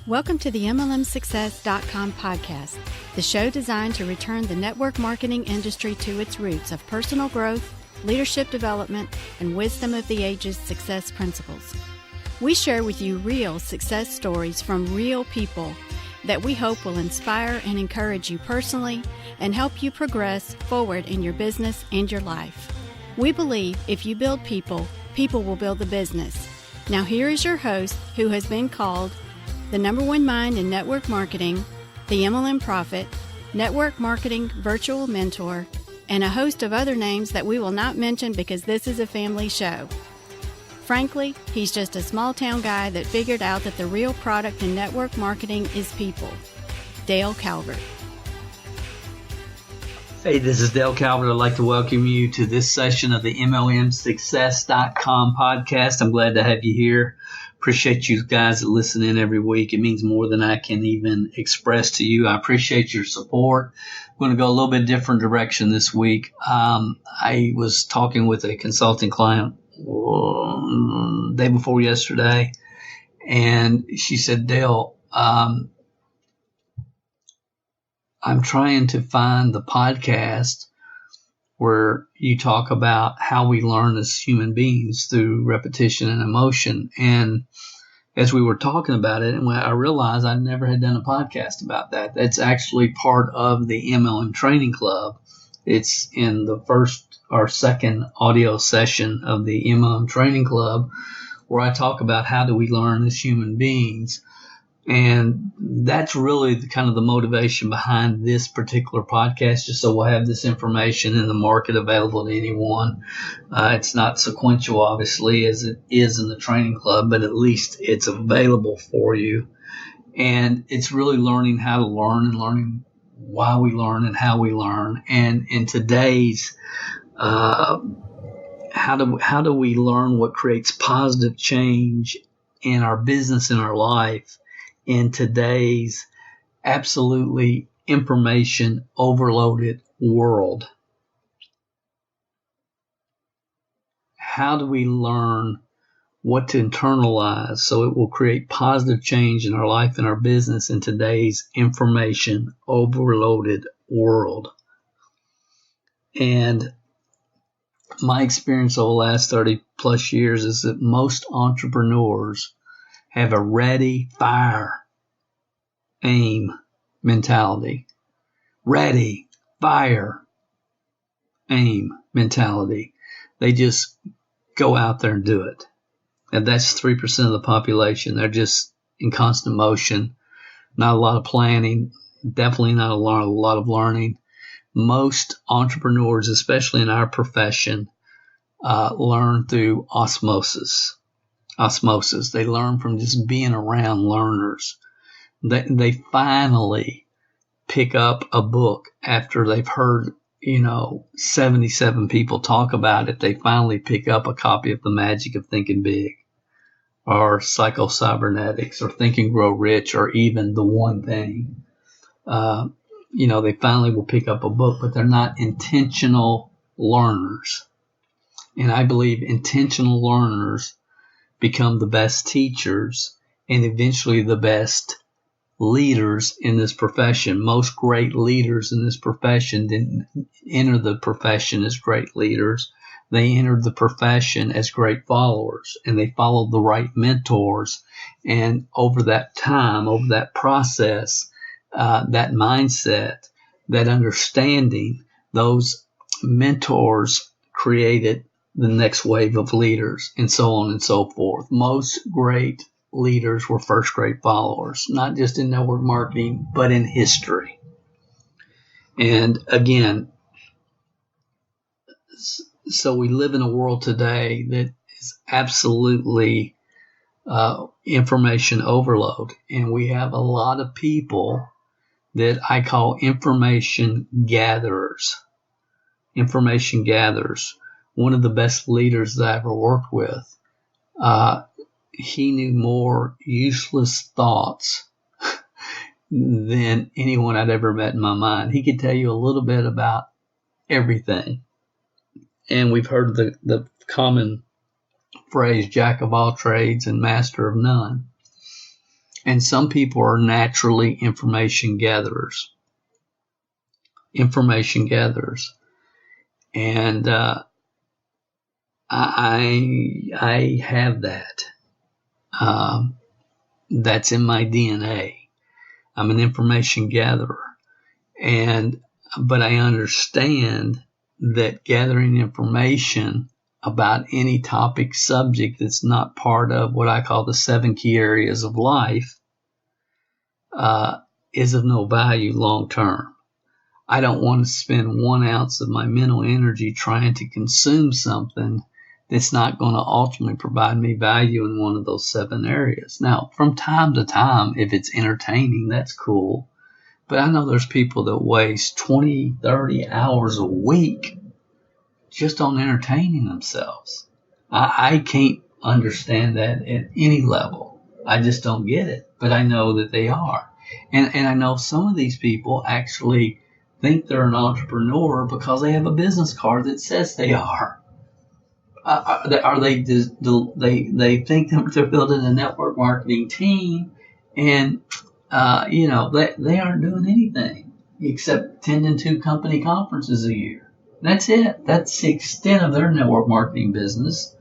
Welcome to the MLMsuccess.com podcast, the show designed to return the network marketing industry to its roots of personal growth, leadership development, and wisdom of the ages success principles. We share with you real success stories from real people that we hope will inspire and encourage you personally and help you progress forward in your business and your life. We believe if you build people, people will build the business. Now here is your host, who has been called the number one mind in network marketing, the MLM prophet, network marketing virtual mentor, and a host of other names that we will not mention because this is a family show. Frankly, he's just a small town guy that figured out that the real product in network marketing is people. Dale Calvert. Hey, this is Dale Calvert. I'd like to welcome you to this session of the MLMsuccess.com podcast. I'm glad to have you here. Appreciate you guys that listen in every week. It means more than I can even express to you. I appreciate your support. I'm going to go a little bit different direction this week. I was talking with a consulting client day before yesterday, and she said, Dale, I'm trying to find the podcast where you talk about how we learn as human beings through repetition and emotion. And as we were talking about it, and I realized I never had done a podcast about that. That's actually part of the MLM Training Club. It's in the first or second audio session of the MLM Training Club, where I talk about how do we learn as human beings. And that's really the motivation behind this particular podcast, just so we'll have this information in the market available to anyone. It's not sequential, obviously, as it is in the training club, but at least it's available for you. And it's really learning how to learn and learning why we learn and how we learn. And in today's how do we learn what creates positive change in our business, in our life, in today's absolutely information overloaded world? How do we learn what to internalize so it will create positive change in our life and our business in today's information overloaded world? And my experience over the last 30 plus years is that most entrepreneurs have a ready, fire, aim mentality. Ready, fire, aim mentality. They just go out there and do it. And that's 3% of the population. They're just in constant motion. Not a lot of planning. Definitely not a lot of learning. Most entrepreneurs, especially in our profession, learn through osmosis. They learn from just being around learners. They finally pick up a book after they've heard, 77 people talk about it. They finally pick up a copy of The Magic of Thinking Big, or Psycho-Cybernetics, or Think and Grow Rich, or even The One Thing. They finally will pick up a book, but they're not intentional learners. And I believe intentional learners become the best teachers and eventually the best leaders in this profession. Most great leaders in this profession didn't enter the profession as great leaders. They entered the profession as great followers, and they followed the right mentors. And over that time, over that process, that mindset, that understanding, those mentors created the next wave of leaders, and so on and so forth. Most great leaders were first great followers, not just in network marketing, but in history. And again, so we live in a world today that is absolutely information overload. And we have a lot of people that I call information gatherers. Information gatherers. One of the best leaders that I ever worked with, he knew more useless thoughts than anyone I'd ever met in my mind. He could tell you a little bit about everything. And we've heard the common phrase, jack of all trades and master of none. And some people are naturally information gatherers. And I have that. That's in my DNA. I'm an information gatherer. But I understand that gathering information about any topic subject that's not part of what I call the 7 key areas of life is of no value long term. I don't want to spend 1 ounce of my mental energy trying to consume something that's not going to ultimately provide me value in one of those 7 areas. Now, from time to time, if it's entertaining, that's cool. But I know there's people that waste 20, 30 hours a week just on entertaining themselves. I can't understand that at any level. I just don't get it. But I know that they are. And I know some of these people actually think they're an entrepreneur because they have a business card that says they are. They think that they're building a network marketing team, and they aren't doing anything except attending 2 company conferences a year. That's it. That's the extent of their network marketing business,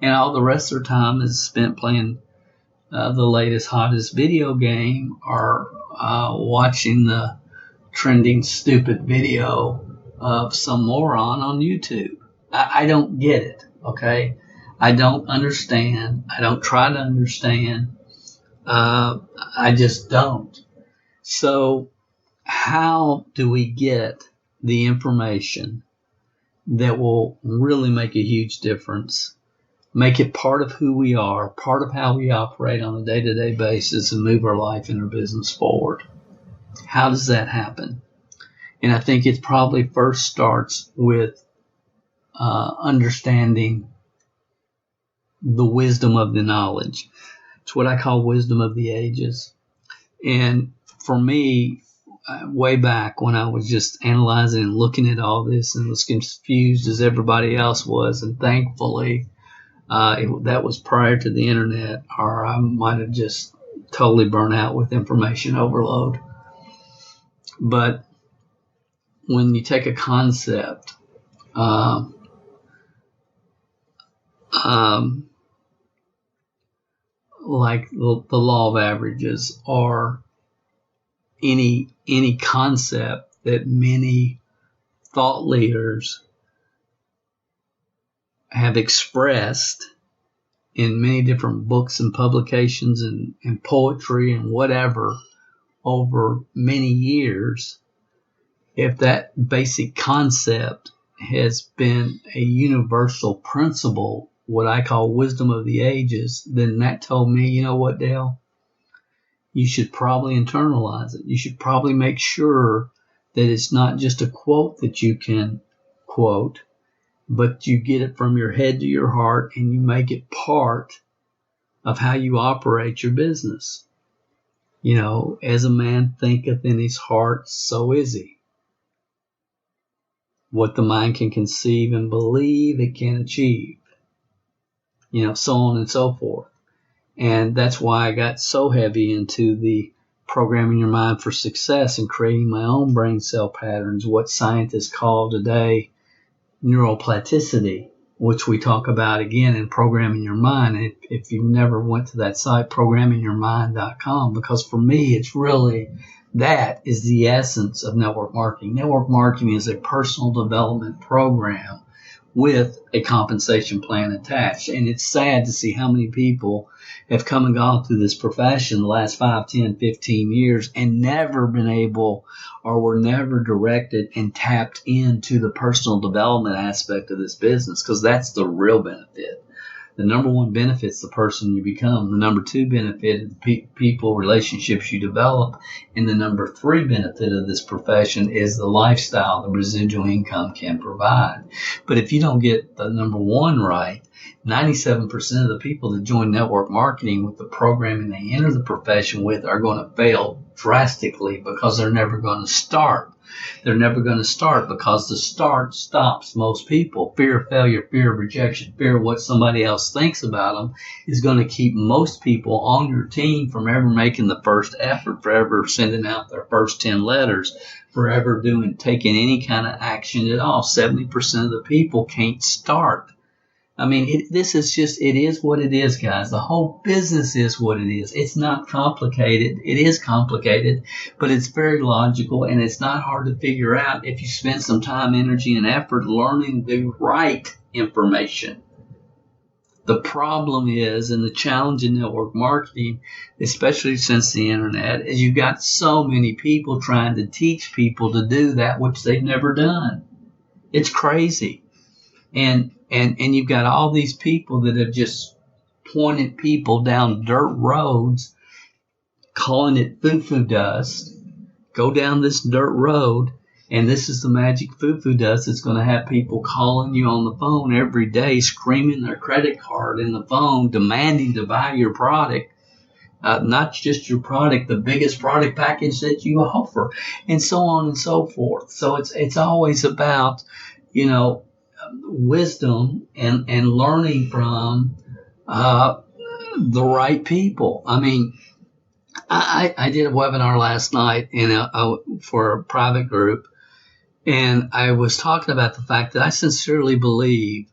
and all the rest of their time is spent playing the latest, hottest video game or watching the trending stupid video of some moron on YouTube. I don't get it, okay? I don't understand. I don't try to understand. I just don't. So how do we get the information that will really make a huge difference, make it part of who we are, part of how we operate on a day-to-day basis, and move our life and our business forward? How does that happen? And I think it probably first starts with understanding the wisdom of the knowledge. It's what I call wisdom of the ages. And for me, way back when I was just analyzing and looking at all this and was confused as everybody else was, and thankfully that was prior to the internet, or I might have just totally burnt out with information overload. But when you take a concept, like the law of averages, or any concept that many thought leaders have expressed in many different books and publications and poetry and whatever over many years, if that basic concept has been a universal principle, what I call wisdom of the ages, then that told me, you know what, Dale? You should probably internalize it. You should probably make sure that it's not just a quote that you can quote, but you get it from your head to your heart and you make it part of how you operate your business. You know, as a man thinketh in his heart, so is he. What the mind can conceive and believe, it can achieve. You know, so on and so forth. And that's why I got so heavy into the programming your mind for success and creating my own brain cell patterns, what scientists call today neuroplasticity, which we talk about again in Programming Your Mind. If you never went to that site, programmingyourmind.com, because for me, it's really, that is the essence of network marketing. Network marketing is a personal development program with a compensation plan attached. And it's sad to see how many people have come and gone through this profession the last 5, 10, 15 years and never been able, or were never directed and tapped into the personal development aspect of this business, because that's the real benefit. The number 1 benefit is the person you become. The number 2 benefit is people, relationships you develop. And the number 3 benefit of this profession is the lifestyle the residual income can provide. But if you don't get the number 1 right, 97% of the people that join network marketing with the programming they enter the profession with are going to fail drastically, because they're never going to start they're never going to start, because the start stops most people. Fear of failure, fear of rejection, fear of what somebody else thinks about them is going to keep most people on your team from ever making the first effort, forever sending out their first 10 letters, forever taking any kind of action at all. 70% of the people can't start. I mean, it is what it is, guys. The whole business is what it is. It's not complicated. It is complicated, but it's very logical, and it's not hard to figure out if you spend some time, energy, and effort learning the right information. The problem is, and the challenge in network marketing, especially since the internet, is you've got so many people trying to teach people to do that which they've never done. It's crazy. And you've got all these people that have just pointed people down dirt roads, calling it foo-foo dust. Go down this dirt road, and this is the magic foo-foo dust that's going to have people calling you on the phone every day, screaming their credit card in the phone, demanding to buy your product. Not just your product, the biggest product package that you offer, and so on and so forth. So it's always about, wisdom and learning from the right people. I mean, I did a webinar last night for a private group, and I was talking about the fact that I sincerely believe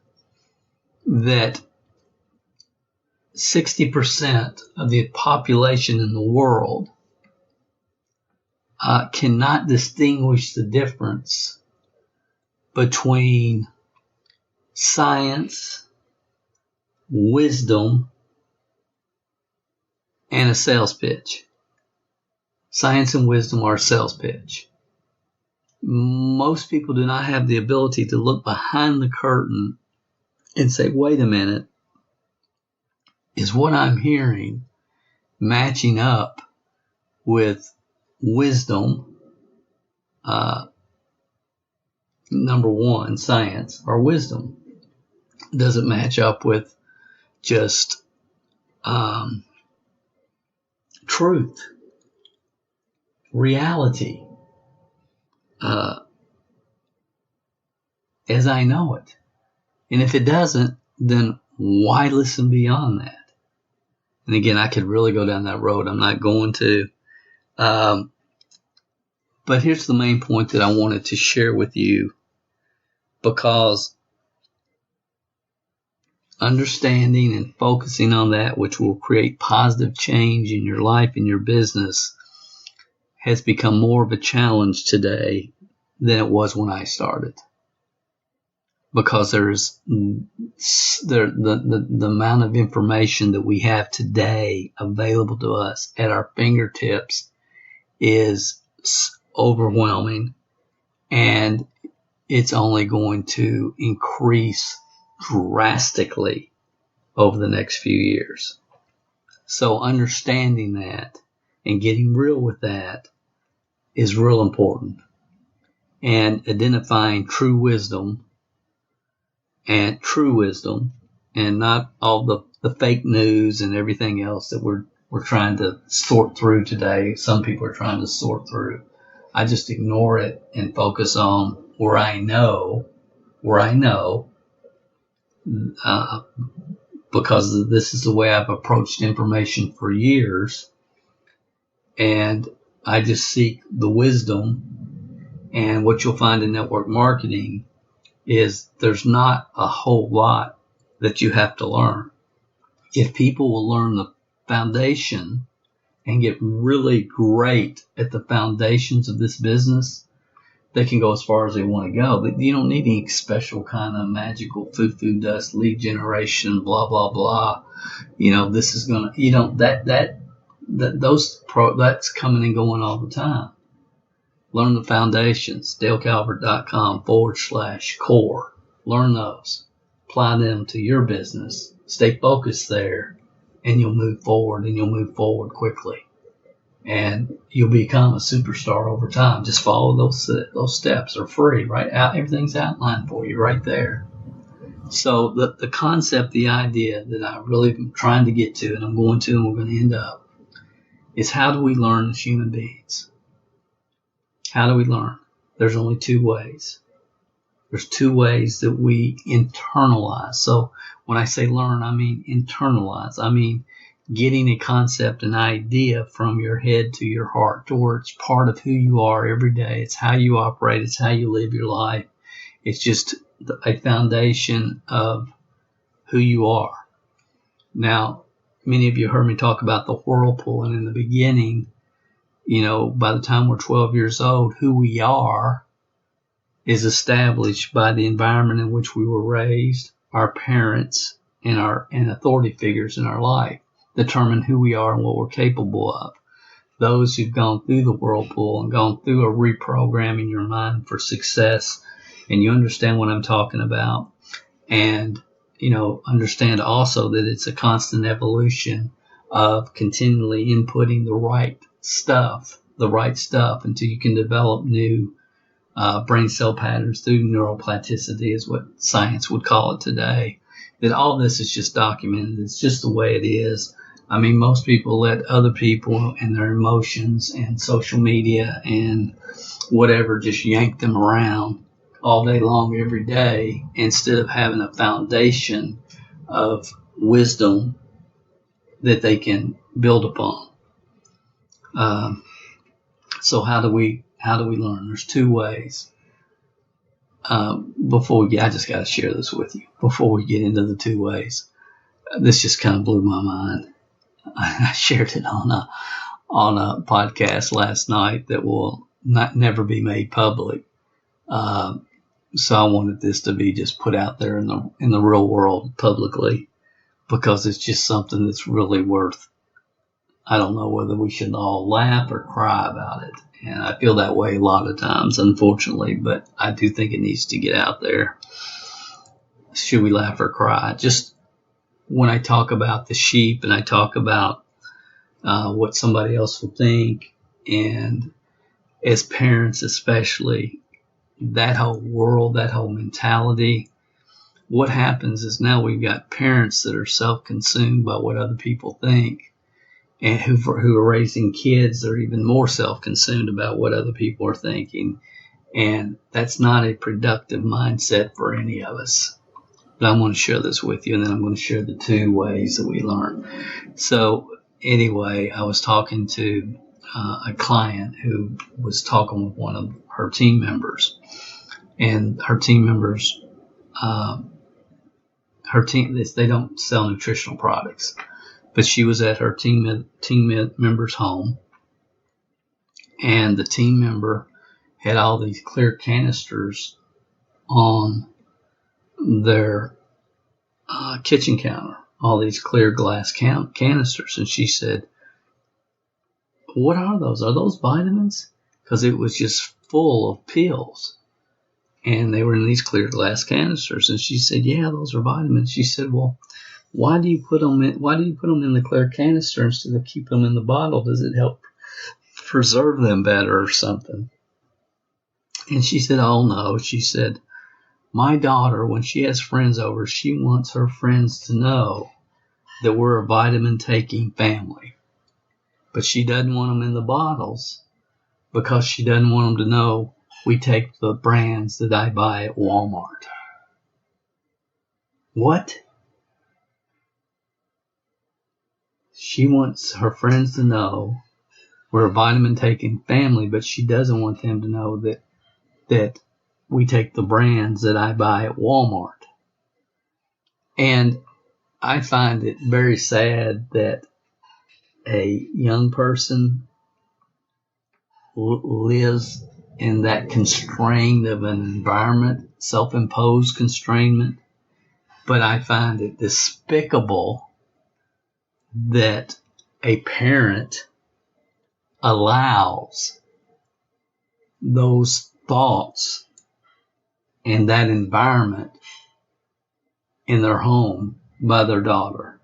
that 60% of the population in the world cannot distinguish the difference between science, wisdom, and a sales pitch. Science and wisdom are a sales pitch. Most people do not have the ability to look behind the curtain and say, wait a minute, is what I'm hearing matching up with wisdom, number one, science, or wisdom? Does it match up with just truth, reality, as I know it? And if it doesn't, then why listen beyond that? And again, I could really go down that road. I'm not going to. But here's the main point that I wanted to share with you, because understanding and focusing on that which will create positive change in your life and your business has become more of a challenge today than it was when I started. Because there's the amount of information that we have today available to us at our fingertips is overwhelming, and it's only going to increase drastically over the next few years. So understanding that and getting real with that is real important, and identifying true wisdom and not all the fake news and everything else that we're trying to sort through today. Some people are trying to sort through. I just ignore it and focus on where I know, because this is the way I've approached information for years, and I just seek the wisdom. And what you'll find in network marketing is there's not a whole lot that you have to learn. If people will learn the foundation and get really great at the foundations of this business, they can go as far as they want to go. But you don't need any special kind of magical foo-foo dust, lead generation, blah, blah, blah. This is going to, that's coming and going all the time. Learn the foundations, DaleCalvert.com/core. Learn those. Apply them to your business. Stay focused there, and you'll move forward, and you'll move forward quickly. And you'll become a superstar over time. Just follow those steps. They're free, right? Everything's outlined for you right there. So the concept, the idea that I really am trying to get to, and I'm going to, and we're going to end up, is how do we learn as human beings? How do we learn? there's only two ways. There's two ways that we internalize. So when I say learn, I mean internalize. I mean getting a concept, an idea from your head to your heart, to where it's part of who you are every day. It's how you operate. It's how you live your life. It's just a foundation of who you are. Now, many of you heard me talk about the whirlpool, and in the beginning, by the time we're 12 years old, who we are is established by the environment in which we were raised. Our parents and authority figures in our life determine who we are and what we're capable of. Those who've gone through the whirlpool and gone through a reprogramming your mind for success, and you understand what I'm talking about, and understand also that it's a constant evolution of continually inputting the right stuff until you can develop new brain cell patterns through neuroplasticity, is what science would call it today. That all this is just documented. It's just the way it is. I mean, most people let other people and their emotions and social media and whatever just yank them around all day long, every day, instead of having a foundation of wisdom that they can build upon. So how do we learn? There's two ways. I just got to share this with you before we get into the two ways. This just kind of blew my mind. I shared it on a podcast last night that will never be made public. So I wanted this to be just put out there in the real world publicly, because it's just something that's really worth. I don't know whether we should all laugh or cry about it. And I feel that way a lot of times, unfortunately, but I do think it needs to get out there. Should we laugh or cry? Just when I talk about the sheep and I talk about what somebody else will think, and as parents especially, that whole world, that whole mentality, what happens is now we've got parents that are self-consumed by what other people think, and who are raising kids that are even more self-consumed about what other people are thinking. And that's not a productive mindset for any of us. But I'm going to share this with you, and then I'm going to share the two ways that we learn. So anyway, I was talking to a client who was talking with one of her team members. And her team members, they don't sell nutritional products. But she was at her team member's home, and the team member had all these clear canisters on their kitchen counter, all these clear glass canisters. And she said, "What are those? Are those vitamins?" Because it was just full of pills, and they were in these clear glass canisters. And she said, "Yeah, those are vitamins." She said, "Well, why do you put them in the clear canister instead of keep them in the bottle? Does it help preserve them better or something?" And she said, "Oh no." She said, "My daughter, when she has friends over, she wants her friends to know that we're a vitamin-taking family. But she doesn't want them in the bottles because she doesn't want them to know we take the brands that I buy at Walmart." What? She wants her friends to know we're a vitamin-taking family, but she doesn't want them to know that we take the brands that I buy at Walmart. And I find it very sad that a young person lives in that constrained of an environment, self-imposed constrainment. But I find it despicable that a parent allows those thoughts and that environment in their home by their daughter.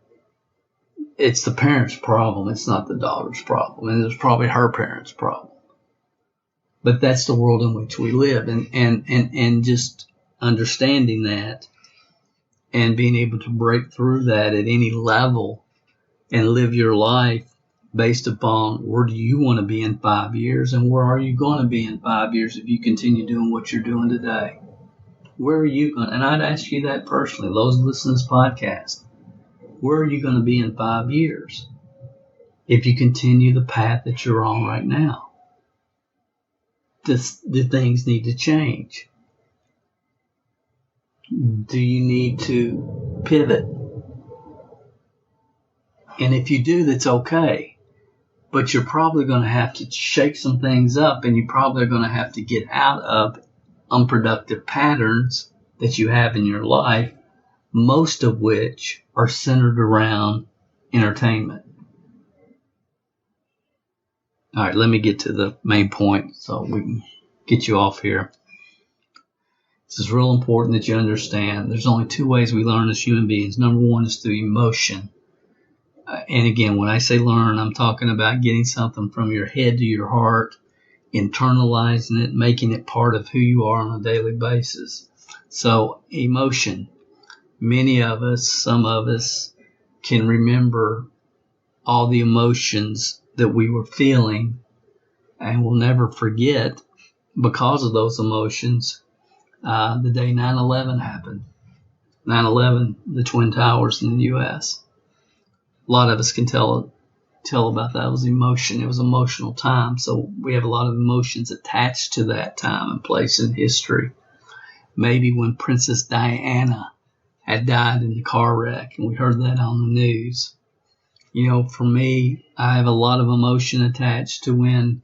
It's the parent's problem. It's not the daughter's problem. And it's probably her parent's problem. But that's the world in which we live. And just understanding that and being able to break through that at any level and live your life based upon where do you want to be in 5 years, and where are you going to be in 5 years if you continue doing what you're doing today? Where are you going? And I'd ask you that personally, those listening to this podcast. Where are you going to be in 5 years if you continue the path that you're on right now? Do things need to change? Do you need to pivot? And if you do, that's okay. But you're probably going to have to shake some things up, and you probably are going to have to get out of unproductive patterns that you have in your life, most of which are centered around entertainment. All right, let me get to the main point so we can get you off here. This is real important that you understand. There's only two ways we learn as human beings. Number one is through emotion. And again, when I say learn, I'm talking about getting something from your head to your heart, internalizing it, making it part of who you are on a daily basis. So emotion. Many of us, some of us, can remember all the emotions that we were feeling, and we'll never forget, because of those emotions, the day 9/11 happened. 9/11, the Twin Towers in the U.S. A lot of us can tell about that. It was emotion. It was an emotional time. So we have a lot of emotions attached to that time and place in history. Maybe when Princess Diana had died in the car wreck, and we heard that on the news. You know, for me, I have a lot of emotion attached to when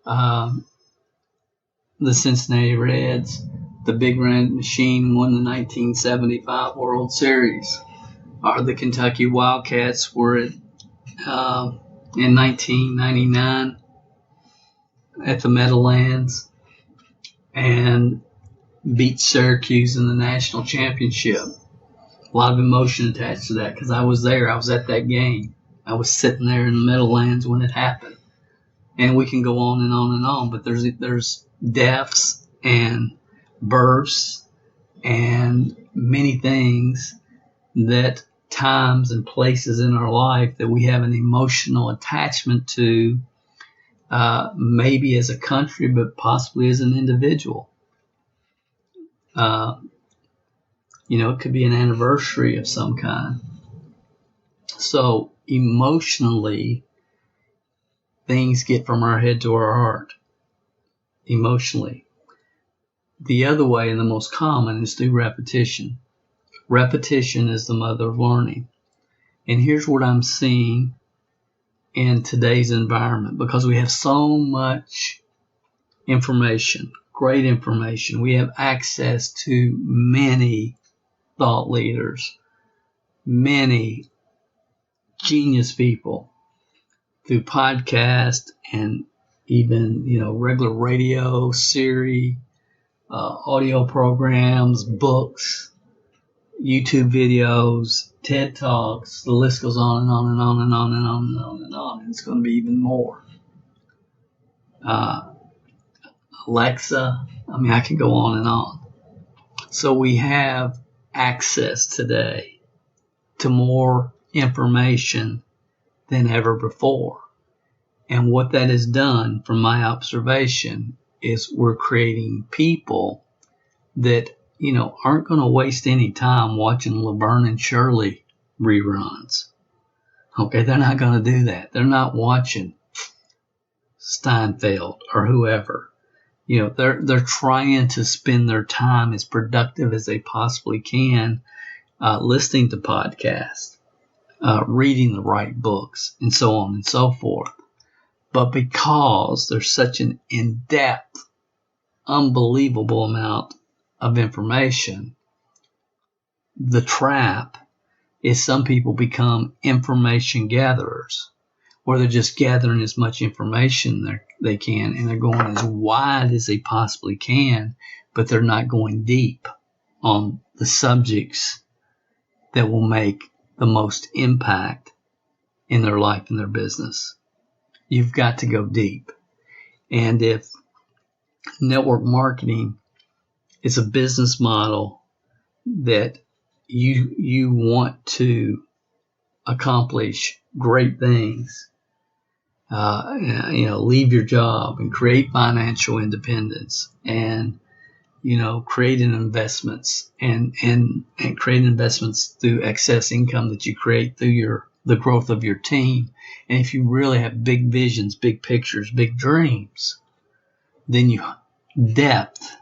the Cincinnati Reds, the Big Red Machine, won the 1975 World Series. Or the Kentucky Wildcats were in 1999 at the Meadowlands and beat Syracuse in the national championship. A lot of emotion attached to that because I was there. I was at that game. I was sitting there in the Meadowlands when it happened. And we can go on and on and on, but there's deaths and births and many things that times and places in our life that we have an emotional attachment to, maybe as a country, but possibly as an individual. It could be an anniversary of some kind. So emotionally, things get from our head to our heart. Emotionally. The other way, and the most common, is through repetition. Repetition is the mother of learning. And here's what I'm seeing in today's environment, because we have so much information, great information. We have access to many thought leaders, many genius people through podcast and even, regular radio, Siri, audio programs, books, YouTube videos, TED Talks. The list goes on and on and on and on and on and on and on. And it's going to be even more. Alexa. I can go on and on. So we have access today to more information than ever before. And what that has done, from my observation, is we're creating people that aren't going to waste any time watching Laverne and Shirley reruns. Okay, they're not going to do that. They're not watching Steinfeld or whoever. They're trying to spend their time as productive as they possibly can, listening to podcasts, reading the right books, and so on and so forth. But because there's such an in-depth, unbelievable amount of information, the trap is some people become information gatherers, where they're just gathering as much information they can, and they're going as wide as they possibly can, but they're not going deep on the subjects that will make the most impact in their life and their business. You've got to go deep. And if network marketing is a business model that you want to accomplish great things, leave your job and create financial independence and, create investments and create investments through excess income that you create through the growth of your team. And if you really have big visions, big pictures, big dreams, then depth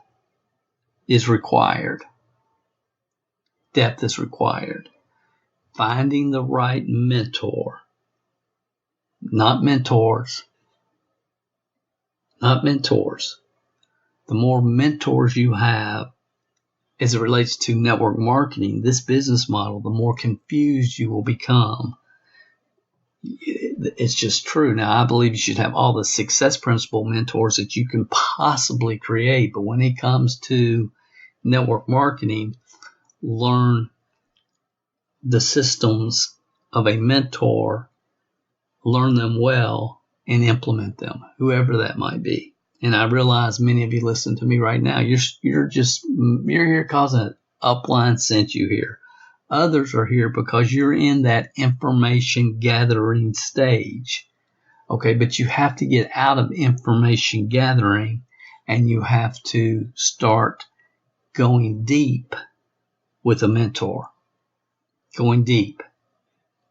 is required. Depth is required. Finding the right mentor, not mentors. The more mentors you have as it relates to network marketing, this business model, the more confused you will become. It's just true. Now, I believe you should have all the success principle mentors that you can possibly create. But when it comes to network marketing, learn the systems of a mentor, learn them well, and implement them, whoever that might be. And I realize many of you listen to me right now. You're here because an upline sent you here. Others are here because you're in that information gathering stage. Okay, but you have to get out of information gathering and you have to start going deep with a mentor. Going deep.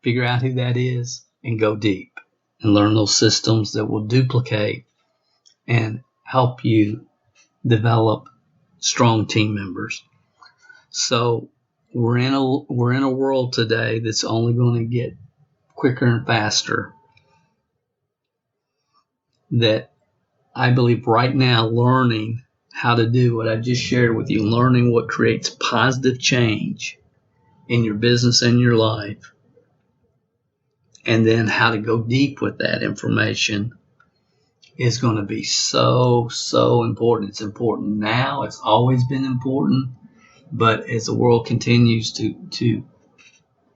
Figure out who that is and go deep and learn those systems that will duplicate and help you develop strong team members. So we're in a world today that's only going to get quicker and faster. That I believe right now, learning how to do what I just shared with you, learning what creates positive change in your business and your life, and then how to go deep with that information is going to be so important. It's important now. It's always been important. But as the world continues to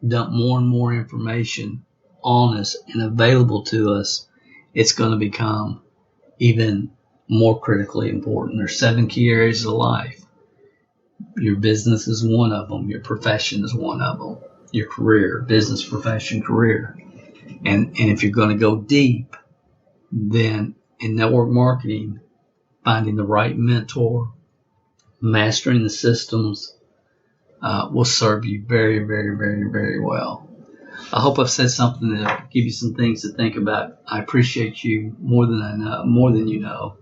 dump more and more information on us and available to us, it's going to become even more critically important. There's 7 key areas of life. Your business is one of them. Your profession is one of them. Your career, business, profession, career. And if you're going to go deep, then in network marketing, finding the right mentor, mastering the systems will serve you very, very, very, very well. I hope I've said something to give you some things to think about. I appreciate you more than I know, more than you know,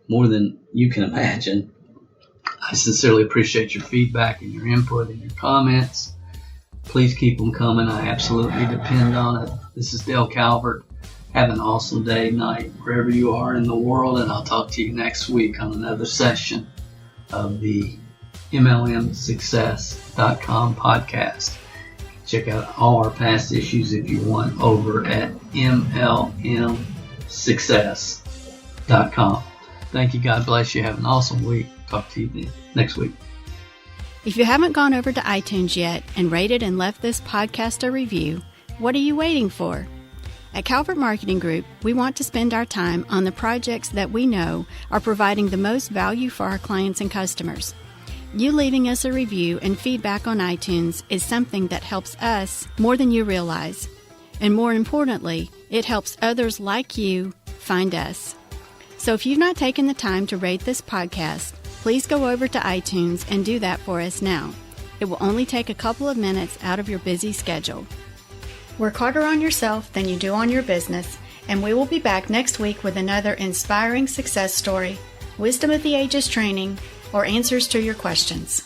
more than you can imagine. I sincerely appreciate your feedback and your input and your comments. Please keep them coming. I absolutely depend on it. This is Dale Calvert. Have an awesome day, night, wherever you are in the world, and I'll talk to you next week on another session of the MLMsuccess.com podcast. Check out all our past issues if you want over at MLMsuccess.com. Thank you. God bless you. Have an awesome week. Talk to you next week. If you haven't gone over to iTunes yet and rated and left this podcast a review, what are you waiting for? At Calvert Marketing Group, we want to spend our time on the projects that we know are providing the most value for our clients and customers. You leaving us a review and feedback on iTunes is something that helps us more than you realize. And more importantly, it helps others like you find us. So if you've not taken the time to rate this podcast, please go over to iTunes and do that for us now. It will only take a couple of minutes out of your busy schedule. Work harder on yourself than you do on your business, and we will be back next week with another inspiring success story, wisdom of the ages training, or answers to your questions.